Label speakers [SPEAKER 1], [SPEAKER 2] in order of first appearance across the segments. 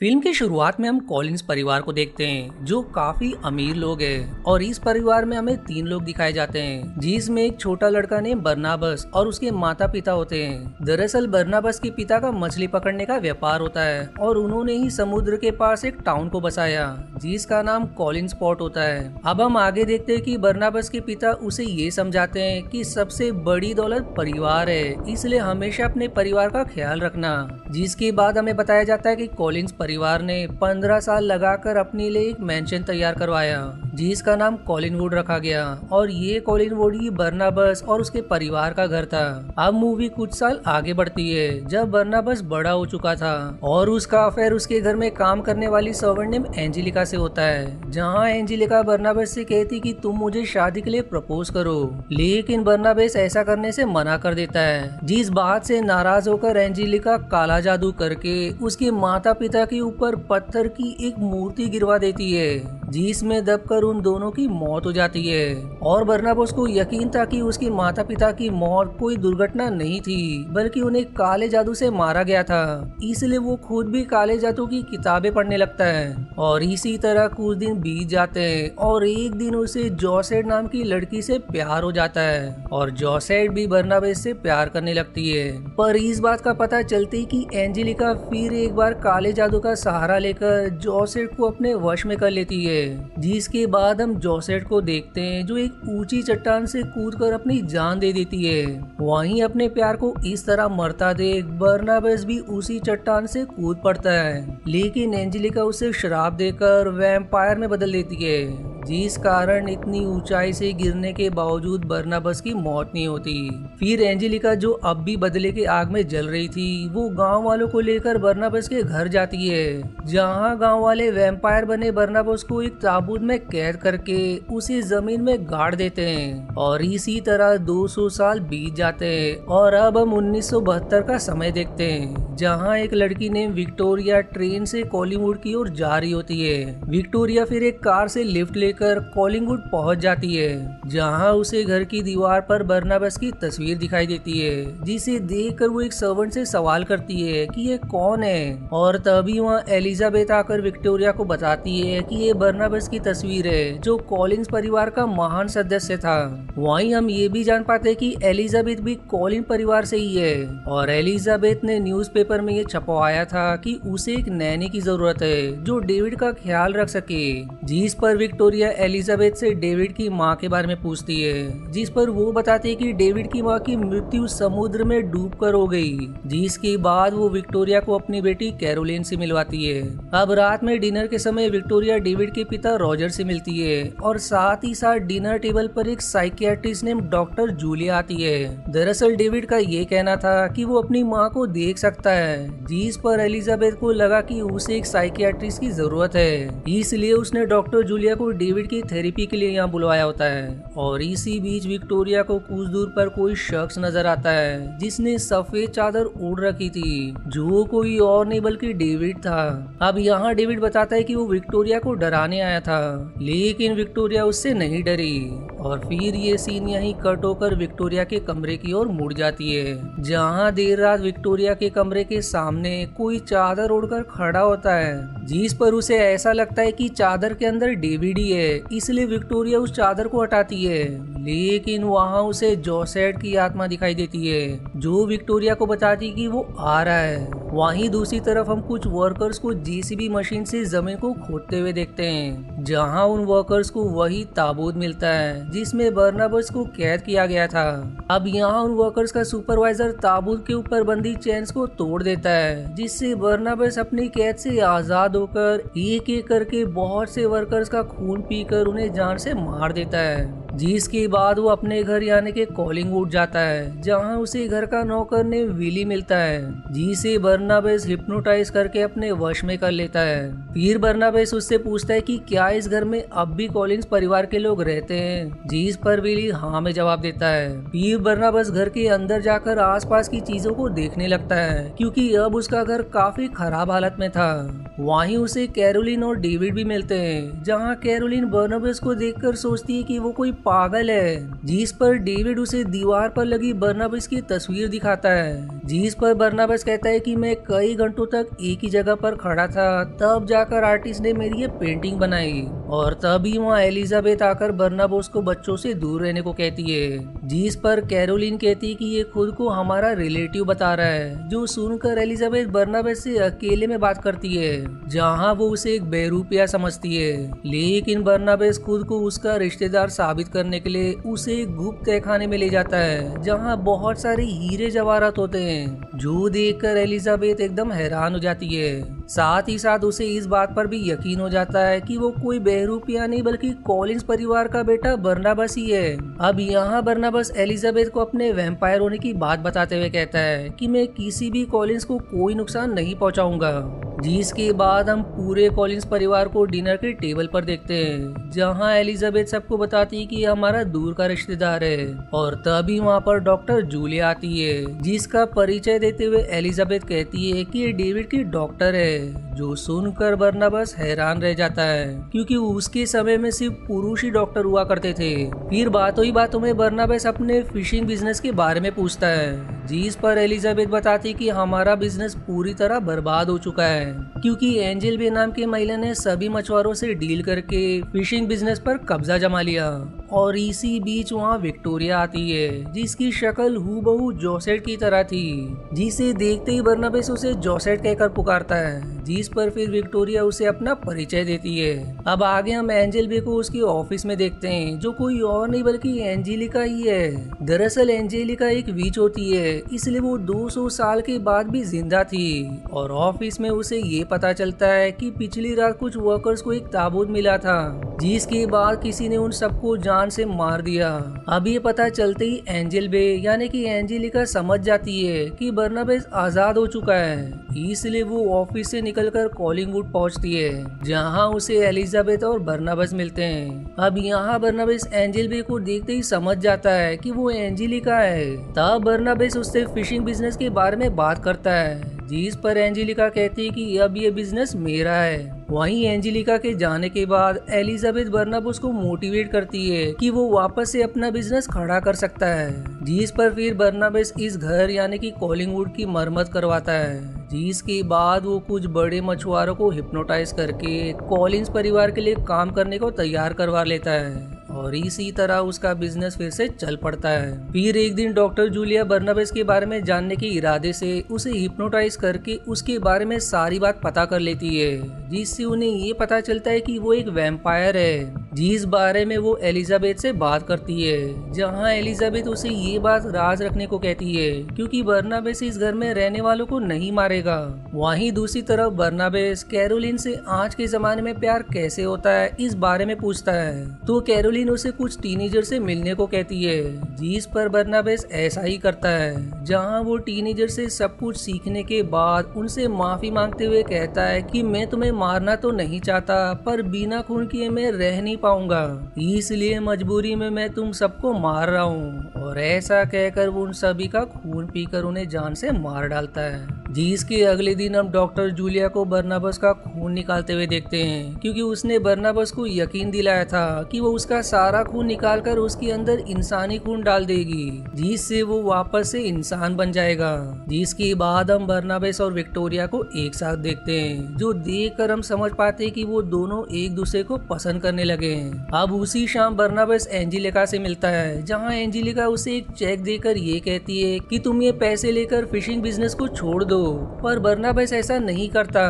[SPEAKER 1] Film की शुरुआत में हम कॉलिंस परिवार को देखते हैं जो काफी अमीर लोग हैं और इस परिवार में हमें तीन लोग दिखाए जाते हैं जिसमें एक छोटा लड़का नेम बरनाबस और उसके माता पिता होते हैं। दरअसल बरनाबस के पिता का मछली पकड़ने का व्यापार होता है और उन्होंने ही समुद्र के पास एक टाउन को बसाया जिसका नाम कॉलिंस पोर्ट होता है। अब हम आगे देखते हैं कि बरनाबस के पिता उसे ये समझाते हैं कि सबसे बड़ी दौलत परिवार है, इसलिए हमेशा अपने परिवार का ख्याल रखना। जिसके बाद हमें बताया जाता है कि कॉलिंस परिवार ने 15 साल लगाकर अपने लिए एक मैंशन तैयार करवाया जिसका नाम कॉलिनवुड रखा गया और ये कॉलिनवुड ही बरनाबस और उसके परिवार का घर था। अब मूवी कुछ साल आगे बढ़ती है जब बरनाबस बड़ा हो चुका था और उसका अफेयर उसके घर में काम करने वाली सर्वेंट नेम एंजेलिका से होता है, जहाँ एंजेलिका बरनाबस से कहती कि तुम मुझे शादी के लिए प्रपोज करो, लेकिन बरनाबस ऐसा करने से मना कर देता है। जिस बात से नाराज होकर एंजेलिका काला जादू करके उसके माता पिता के ऊपर पत्थर की एक मूर्ति गिरवा देती है जिसमें दबकर उन दोनों की मौत हो जाती है। और बरनाबस को यकीन था कि उसके माता पिता की मौत कोई दुर्घटना नहीं थी बल्कि उन्हें काले जादू से मारा गया था, इसलिए वो खुद भी काले जादू की किताबें पढ़ने लगता है। और इसी तरह कुछ दिन बीत जाते हैं और एक दिन उसे जोसेट नाम की लड़की से प्यार हो जाता है और जोसेट भी बरनाबस से प्यार करने लगती है। पर इस बात का पता चलते ही कि एंजेलिका फिर एक बार काले जादू का सहारा लेकर जोसेट को अपने वश में कर लेती है। जिसके बाद हम जोसेट को देखते हैं जो एक ऊंची चट्टान से कूदकर अपनी जान दे देती है। वहीं अपने प्यार को इस तरह मरता देख बरनाबस भी उसी चट्टान से कूद पड़ता है, लेकिन एंजेलिका उसे श्राप देकर वैम्पायर में बदल देती है जिस कारण इतनी ऊंचाई से गिरने के बावजूद बरनाबस की मौत नहीं होती। फिर एंजेलिका जो अब भी बदले के आग में जल रही थी वो गांव वालों को लेकर बरनाबस के घर जाती है, जहां गांव वाले वैम्पायर बने बरनाबस को एक ताबूत में कैद करके उसे जमीन में गाड़ देते हैं। और इसी तरह 200 साल बीत जाते हैं और अब हम 1972 का समय देखते हैं, जहां एक लड़की ने विक्टोरिया ट्रेन से कॉलिंगवुड की ओर जा रही होती है। विक्टोरिया फिर एक कार से लिफ्ट लेकर कॉलिंगवुड पहुंच जाती है, जहां उसे घर की दीवार पर बरनाबस की तस्वीर दिखाई देती है, जिसे देखकर वो एक सर्वेंट से सवाल करती है कि ये कौन है। और तभी वहाँ एलिजाबेथ आकर विक्टोरिया को बताती है कि ये बरनाबस की तस्वीर है जो कॉलिंस परिवार का महान सदस्य था। वहीं हम ये भी जान पाते हैं कि एलिजाबेथ भी कॉलिन परिवार से ही है और एलिजाबेथ ने न्यूज़पेपर में ये छपवाया था कि उसे एक नैनी की जरूरत है जो डेविड का ख्याल रख सके। जिस पर विक्टोरिया एलिजाबेथ से डेविड की माँ के बारे में पूछती है, जिस पर वो बताती है कि डेविड की माँ की मृत्यु समुद्र में डूबकर हो गई। जिसके बाद वो विक्टोरिया को अपनी बेटी कैरोलिन से मिलवाती है। अब रात में डिनर के समय विक्टोरिया डेविड के पिता रॉजर से मिलती है और साथ ही साथ डिनर टेबल पर एक साइकियाट्रिस्ट नेम डॉक्टर जूलिया आती है। दरअसल डेविड का ये कहना था कि वो अपनी माँ को देख सकता है, जिस पर एलिजाबेथ को लगा कि उसे एक साइकियाट्रिस्ट की जरूरत है, इसलिए उसने डॉक्टर जूलिया को डेविड की थेरेपी के लिए यहाँ बुलवाया होता है। और इसी बीच विक्टोरिया को कुछ दूर पर कोई शख्स नजर आता है जिसने सफेद चादर ओढ़ रखी थी, जो कोई और नहीं बल्कि डेविड था। अब यहाँ डेविड बताता है कि वो विक्टोरिया को डराने आया था, लेकिन विक्टोरिया उससे नहीं डरी। और फिर ये सीन यहीं कट होकर विक्टोरिया के कमरे की ओर मुड़ जाती है, जहाँ देर रात विक्टोरिया के कमरे के सामने कोई चादर ओढ़कर खड़ा होता है, जिस पर उसे ऐसा लगता है कि चादर के अंदर डेविड ही है, इसलिए विक्टोरिया उस चादर को हटाती है। लेकिन वहाँ उसे जोसेट की आत्मा दिखाई देती है जो विक्टोरिया को बताती कि वो आ रहा है। वहीं दूसरी तरफ हम कुछ वर्कर्स को जेसीबी मशीन से जमीन को खोदते हुए देखते हैं, जहां उन वर्कर्स को वही ताबूत मिलता है जिसमें बरनाबस को कैद किया गया था। अब यहाँ उन वर्कर्स का सुपरवाइजर ताबूत के ऊपर बंधी चेन्स को तोड़ देता है, जिससे बरनाबस अपनी कैद से आजाद होकर एक एक करके बहुत से वर्कर्स का खून पीकर उन्हें जान से मार देता है। जिसके बाद वो अपने घर यानी के कॉलिंगवुड जाता है, जहां उसे घर का नौकर ने विली मिलता है, जिसे बरनाबस हिप्नोटाइज करके अपने वश में कर लेता है। फिर बरनाबस उससे पूछता है कि क्या इस घर में अब भी कॉलिंस परिवार के लोग रहते हैं, जिस पर विली हाँ में जवाब देता है। फिर बरनाबस घर के अंदर जाकर आसपास की चीजों को देखने लगता है, क्योंकि अब उसका घर काफी खराब हालत में था। वहीं उसे कैरोलिन और डेविड भी मिलते हैं, जहाँ कैरोलिन बरनाबस को देखकर सोचती है कि वो कोई पागल है। जिस पर डेविड उसे दीवार पर लगी बर्नाबस की तस्वीर दिखाता है, जिस पर बर्नाबस कहता है कि मैं कई घंटों तक एक ही जगह पर खड़ा था, तब जाकर आर्टिस्ट ने मेरी ये पेंटिंग बनाई। और तभी वहाँ एलिजाबेथ आकर बर्नाबस को बच्चों से दूर रहने को कहती है, जिस पर कैरोलिन कहती है कि ये खुद को हमारा रिलेटिव बता रहा है। जो सुनकर एलिजाबेथ बर्नाबस से अकेले में बात करती है, जहाँ वो उसे एक बेरूपिया समझती है। लेकिन बर्नाबस खुद को उसका रिश्तेदार साबित करने के लिए उसे एक गुप्त तहखाने में ले जाता है, जहाँ बहुत सारे हीरे जवाहरात होते हैं। जो देखकर एलिजाबेथ एकदम हैरान हो जाती है। साथ ही साथ उसे इस बात पर भी यकीन हो जाता है कि वो कोई बहरूपिया नहीं बल्कि कॉलिंस परिवार का बेटा बर्नाबस ही है। अब यहाँ बर्नाबस एलिजाबेथ को अपने वैम्पायर होने की बात बताते हुए कहता है कि मैं किसी भी कॉलिंस को कोई नुकसान नहीं पहुँचाऊंगा। जिसके बाद हम पूरे कॉलिंस परिवार को डिनर के टेबल पर देखते हैं, जहां एलिजाबेथ सबको बताती है कि हमारा दूर का रिश्तेदार है। और तभी वहां पर डॉक्टर जूलिया आती है, जिसका परिचय देते हुए एलिजाबेथ कहती है कि ये डेविड की डॉक्टर है। जो सुनकर बर्नाबस हैरान रह जाता है, क्योंकि उसके समय में सिर्फ पुरुष ही डॉक्टर हुआ करते थे। फिर बातों ही बातों में बर्नाबस अपने फिशिंग बिजनेस के बारे में पूछता है, जिस पर एलिजाबेथ बताती कि हमारा बिजनेस पूरी तरह बर्बाद हो चुका है, क्योंकि एंजल बे नाम की महिला ने सभी मछुआरों से डील करके फिशिंग बिजनेस पर कब्जा जमा लिया। और इसी बीच वहाँ विक्टोरिया आती है, जिसकी शक्ल हूबहू जोसेट की तरह थी, जिसे देखते ही बर्नाबस उसे जोसेट कहकर पुकारता है। जिस पर फिर विक्टोरिया उसे अपना परिचय देती है। अब आगे हम एंजल बे को उसके ऑफिस में देखते हैं, जो कोई और नहीं बल्कि एंजेलिका ही है। दरअसल एंजेलिका एक विच होती है, इसलिए वो 200 साल के बाद भी जिंदा थी। और ऑफिस में उसे ये पता चलता है कि पिछली रात कुछ वर्कर्स को एक ताबूत मिला था, जिसके बाद किसी ने उन सबको जान से मार दिया। अब ये पता चलते ही एंजल बे यानी कि एंजेलिका समझ जाती है कि बर्नाबस आजाद हो चुका है, इसलिए वो ऑफिस से निकलकर कॉलिंगवुड पहुंचती है, जहां उसे एलिजाबेथ और बर्नाबस मिलते हैं। अब यहाँ बर्नाबस एंजल बे को देखते ही समझ जाता है कि वो एंजेलिका है। तब बर्नाबस उससे फिशिंग बिजनेस के बारे में बात करता है, जिस पर एंजेलिका कहती है कि अब ये बिजनेस मेरा है। वहीं एंजेलिका के जाने के बाद एलिजाबेथ बर्नाबस को मोटिवेट करती है कि वो वापस से अपना बिजनेस खड़ा कर सकता है। जिस पर फिर बर्नाबस इस घर यानी कि कॉलिंगवुड की मरम्मत करवाता है, जिसके बाद वो कुछ बड़े मछुआरों को हिप्नोटाइज करके कॉलिंस परिवार के लिए काम करने को तैयार करवा लेता है। और इसी तरह उसका बिजनेस फिर से चल पड़ता है। फिर एक दिन डॉक्टर जूलिया बर्नाबस के बारे में जानने के इरादे से उसे हिप्नोटाइज करके उसके बारे में सारी बात पता कर लेती है, जिससे उन्हें ये पता चलता है कि वो एक वैम्पायर है, जिस बारे में वो एलिजाबेथ से बात करती है। जहां एलिजाबेथ उसे ये बात राज रखने को कहती है, क्योंकि बर्नाबस इस घर में रहने वालों को नहीं मारेगा। वहीं दूसरी तरफ बर्नाबस कैरोलिन से आज के जमाने में प्यार कैसे होता है इस बारे में पूछता है, तो कैरोलिन उसे कुछ टीनेजर से मिलने को कहती है, जिस पर बर्नाबस ऐसा ही करता है। जहां वो टीनेजर से सब कुछ सीखने के बाद उनसे माफी मांगते हुए कहता है कि मैं तुम्हें मारना तो नहीं चाहता, पर बिना खून किए मैं रह नहीं पाऊंगा, इसलिए मजबूरी में मैं तुम सबको मार रहा हूँ। और ऐसा कहकर वो उन सभी का खून पीकर उन्हें जान से मार डालता है। जिसके अगले दिन हम डॉक्टर जूलिया को बर्नाबस का खून निकालते हुए देखते हैं, क्योंकि उसने बर्नाबस को यकीन दिलाया था कि वो उसका सारा खून निकालकर उसके अंदर इंसानी खून डाल देगी, जिससे वो वापस से इंसान बन जाएगा। जिसके बाद हम बर्नाबस और विक्टोरिया को एक साथ देखते हैं, जो देखकर हम समझ पाते हैं कि वो दोनों एक दूसरे को पसंद करने लगे हैं। अब उसी शाम बर्नाबस एंजेलिका से मिलता है, जहाँ एंजेलिका उसे एक चेक देकर ये कहती है कि तुम ये पैसे लेकर फिशिंग बिजनेस को छोड़ दो, पर बर्नाबस ऐसा नहीं करता।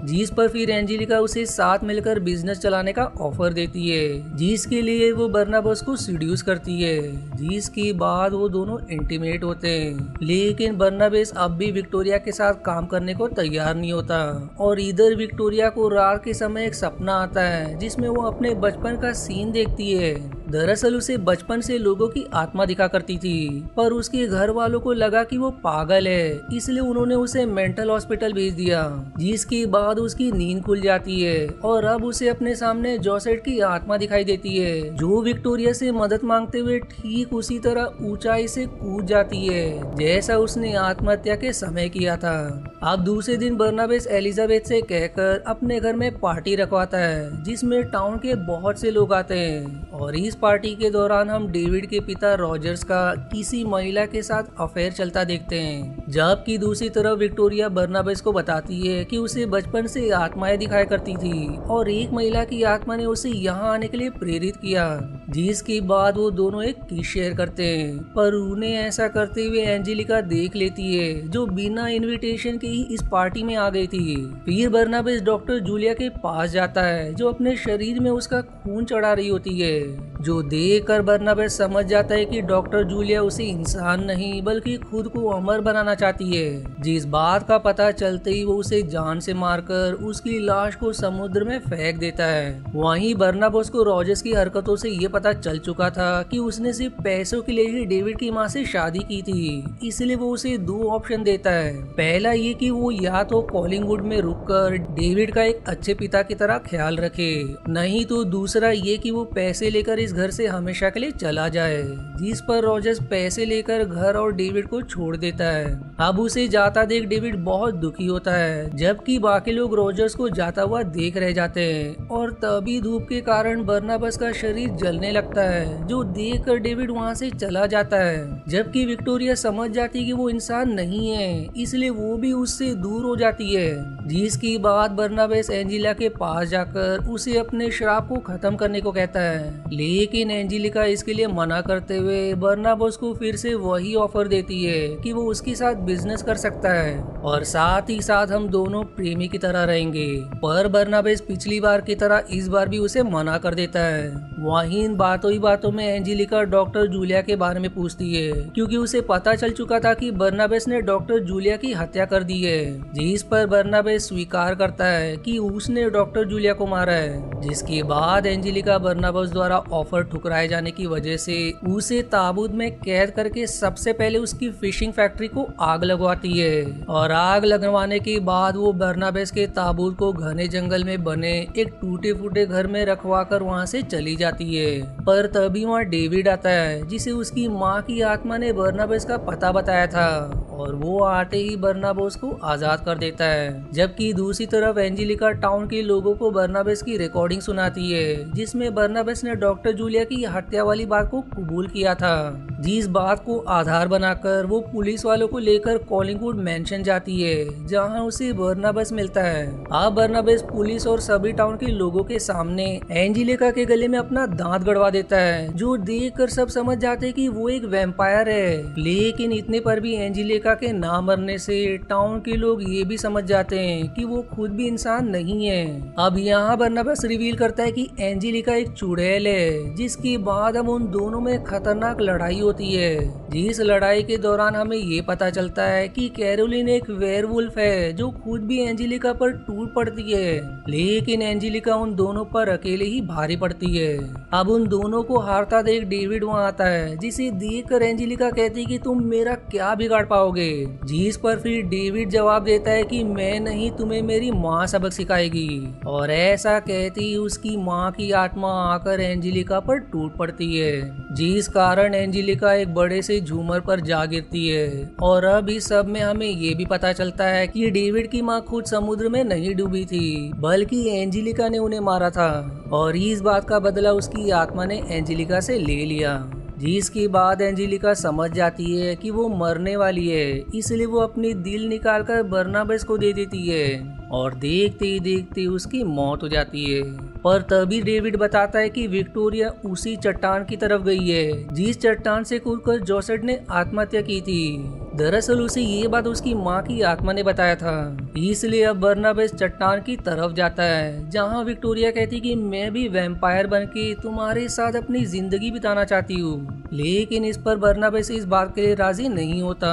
[SPEAKER 1] जिस पर फिर एंजेलिका उसे साथ मिलकर बिजनेस चलाने का ऑफर देती है, जिसके लिए वो बर्नाबस को सीड्यूस करती है। जिसके बाद वो दोनों इंटीमेट होते हैं, लेकिन बर्नाबस अब भी विक्टोरिया के साथ काम करने को तैयार नहीं होता। और इधर विक्टोरिया को रात के समय एक सपना आता है, जिसमें वो अपने बचपन का सीन देखती है। दरअसल उसे बचपन से लोगों की आत्मा दिखा करती थी, पर उसके घर वालों को लगा कि वो पागल है, इसलिए उन्होंने उसे मेंटल हॉस्पिटल भेज दिया। जिसके बाद उसकी नींद खुल जाती है और अब उसे अपने सामने जोसेट की आत्मा दिखाई देती है, जो विक्टोरिया से मदद मांगते हुए ठीक उसी तरह ऊंचाई से कूद जाती है, जैसा उसने आत्महत्या के समय किया था। अब दूसरे दिन बर्नाबस एलिजाबेथ से कहकर अपने घर में पार्टी रखवाता है, जिसमें टाउन के बहुत से लोग आते हैं। और इस पार्टी के दौरान हम डेविड के पिता रॉजर्स का किसी महिला के साथ अफेयर चलता देखते हैं, जबकि दूसरी तरफ विक्टोरिया बर्नाबेस को बताती है कि उसे बचपन से आत्माएं दिखाया करती थी और एक महिला की आत्मा ने उसे यहाँ आने के लिए प्रेरित किया, जिसके बाद वो दोनों एक किस शेयर करते हैं। पर उन्हें ऐसा करते हुए एंजेलिका देख लेती है, जो बिना इनविटेशन के ही इस पार्टी में आ गई थी। फिर बर्नाबेस डॉक्टर जूलिया के पास जाता है, जो अपने शरीर में उसका खून चढ़ा रही होती है, जो देखकर बर्नाबेस समझ जाता है कि डॉक्टर जूलिया उसे इंसान नहीं बल्कि खुद को अमर बनाना चाहती है। जिस बात का पता चलते ही वो उसे जान से मारकर उसकी लाश को समुद्र में फेंक देता है। वहीं बर्नाबेस को रॉजर्स की हरकतों से ये पता चल चुका था कि उसने सिर्फ पैसों के लिए ही डेविड की मां से शादी की थी, इसलिए वो उसे दो ऑप्शन देता है। पहला ये कि वो या तो कॉलिंगवुड में रुककर डेविड का एक अच्छे पिता की तरह ख्याल रखे, नहीं तो दूसरा ये कि वो पैसे लेकर इस घर से हमेशा के लिए चला जाए। जिस पर रॉजर्स पैसे लेकर घर और डेविड को छोड़ देता है। अब उसे जाता देख डेविड बहुत दुखी होता है, जबकि बाकी लोग रॉजर्स को जाता हुआ देख रह जाते हैं और तभी धूप के कारण बर्नाबस का शरीर जलने लगता है, जो देखकर डेविड वहां से चला जाता है। जबकि विक्टोरिया समझ जाती है कि वो इंसान नहीं है, इसलिए वो भी उससे दूर हो जाती है। जिसकी बात बर्नाबेस एंजेलिका के पास जाकर उसे अपने श्राप को खत्म करने को कहता है, लेकिन एंजेलिका इसके लिए मना करते हुए बर्नाबेस को फिर से वही ऑफर देती है कि वो उसके साथ बिजनेस कर सकता है और साथ ही साथ हम दोनों प्रेमी की तरह रहेंगे। पर बर्नाबेस पिछली बार की तरह इस बार भी उसे मना कर देता है। वहीं इन बातों ही बातों में एंजेलिका डॉक्टर जूलिया के बारे में पूछती है, क्योंकि उसे पता चल चुका था कि बर्नाबेस ने डॉक्टर जूलिया की हत्या कर दी है। जिस पर बर्नाबेस स्वीकार करता है कि उसने डॉक्टर जूलिया को मारा है। जिसके बाद एंजेलिका बर्नाबेस द्वारा ऑफर ठुकराए जाने की वजह से उसे ताबूत में कैद करके सबसे पहले उसकी फिशिंग फैक्ट्री को आग लगवाती है और आग लगवाने के बाद वो बर्नाबेस के ताबूत को घने जंगल में बने एक टूटे फूटे घर में रखवा कर वहाँ से चली जाती है। पर तभी वहाँ डेविड आता है, जिसे उसकी माँ की आत्मा ने बर्नाबेस का पता बताया था और वो आते ही बर्नाबेस को आजाद कर देता है। जबकि दूसरी तरफ एंजेलिका टाउन के लोगों को बर्नाबेस की रिकॉर्डिंग सुनाती है, जिसमें बर्नाबेस ने डॉक्टर जूलिया की हत्या वाली बात को कबूल किया था। जिस बात को आधार बनाकर वो पुलिस वालों को लेकर कॉलिंगवुड मेंशन जाती है, जहां उसे बर्नाबेस मिलता है। अब बर्नाबेस पुलिस और सभी टाउन के लोगों के सामने एंजेलिका के गले में अपना दांत गड़वा देता है, जो देखकर सब समझ जाते हैं कि वो एक वैम्पायर है। लेकिन इतने पर भी एंजेलिका के ना मरने से टाउन के लोग ये भी समझ जाते हैं कि वो खुद भी इंसान नहीं है। अब यहाँ बर्नाबेस रिवील करता है कि एंजेलिका एक चुड़ैल है, जिसके बाद अब उन दोनों में खतरनाक लड़ाई होती है। जिस लड़ाई के दौरान हमें ये पता चलता है कि कैरोलिन एक वेयरवुल्फ है, जो खुद भी एंजेलिका पर टूट पड़ती है, लेकिन एंजेलिका उन दोनों पर अकेले ही भारी पड़ती है। अब उन दोनों को हारता देख डेविड वहाँ आता है, जिसे देखकर एंजेलिका कहती है कि तुम मेरा क्या बिगाड़ पाओगे। जिस पर फिर डेविड जवाब देता है कि मैं नहीं, तुम्हें मेरी माँ सबक सिखाएगी। और ऐसा कहती उसकी माँ की आत्मा आकर एंजेलिका पर टूट पड़ती है, जिस कारण एंजेलिका एक बड़े से झूमर पर जा गिरती है। और अब इस सब में हमें ये भी पता चलता है कि डेविड की माँ खुद समुद्र में नहीं डूबी थी, बल्कि एंजेलिका ने उन्हें मारा था और इस बात का बदला उसकी आत्मा ने एंजेलिका से ले लिया। जिसके बाद एंजेलिका समझ जाती है कि वो मरने वाली है, इसलिए वो अपनी दिल निकालकर बर्नाबेस को दे देती है और देखते ही देखते उसकी मौत हो जाती है। पर तभी डेविड बताता है कि विक्टोरिया उसी चट्टान की तरफ गई है, जिस चट्टान से कूदकर जोसेफ ने आत्महत्या की थी। दरअसल उसे ये बात उसकी माँ की आत्मा ने बताया था, इसलिए अब बर्नाबेस चट्टान की तरफ जाता है, जहाँ विक्टोरिया कहती कि मैं भी वैम्पायर बनके तुम्हारे साथ अपनी जिंदगी बिताना चाहती हूँ। लेकिन इस पर बर्नाबेस इस बात के लिए राजी नहीं होता,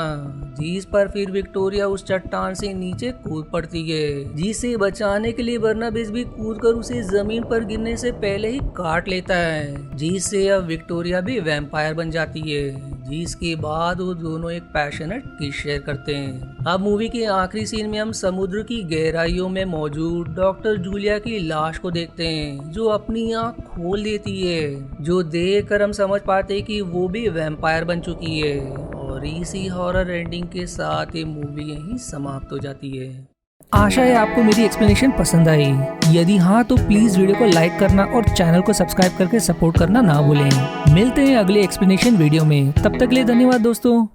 [SPEAKER 1] जिस पर फिर विक्टोरिया उस चट्टान से नीचे कूद पड़ती है, जिसे बचाने के लिए बर्नाबेस भी कूदकर उसे जमीन पर गिरने से पहले ही काट लेता है, जिससे अब विक्टोरिया भी वैम्पायर बन जाती है। जिसके बाद वो दोनों एक पैशनेट किस शेयर करते हैं। अब मूवी के आखिरी सीन में हम समुद्र की गहराइयों में मौजूद डॉक्टर जूलिया की लाश को देखते हैं, जो अपनी आँख खोल देती है, जो देख कर हम समझ पाते हैं कि वो भी वैम्पायर बन चुकी है। और इसी हॉरर एंडिंग के साथ ये मूवी यहीं समाप्त हो जाती है। आशा है आपको मेरी एक्सप्लेनेशन पसंद आई। यदि हाँ तो प्लीज वीडियो को लाइक करना और चैनल को सब्सक्राइब करके सपोर्ट करना ना भूलें। मिलते हैं अगले एक्सप्लेनेशन वीडियो में, तब तक के लिए धन्यवाद दोस्तों।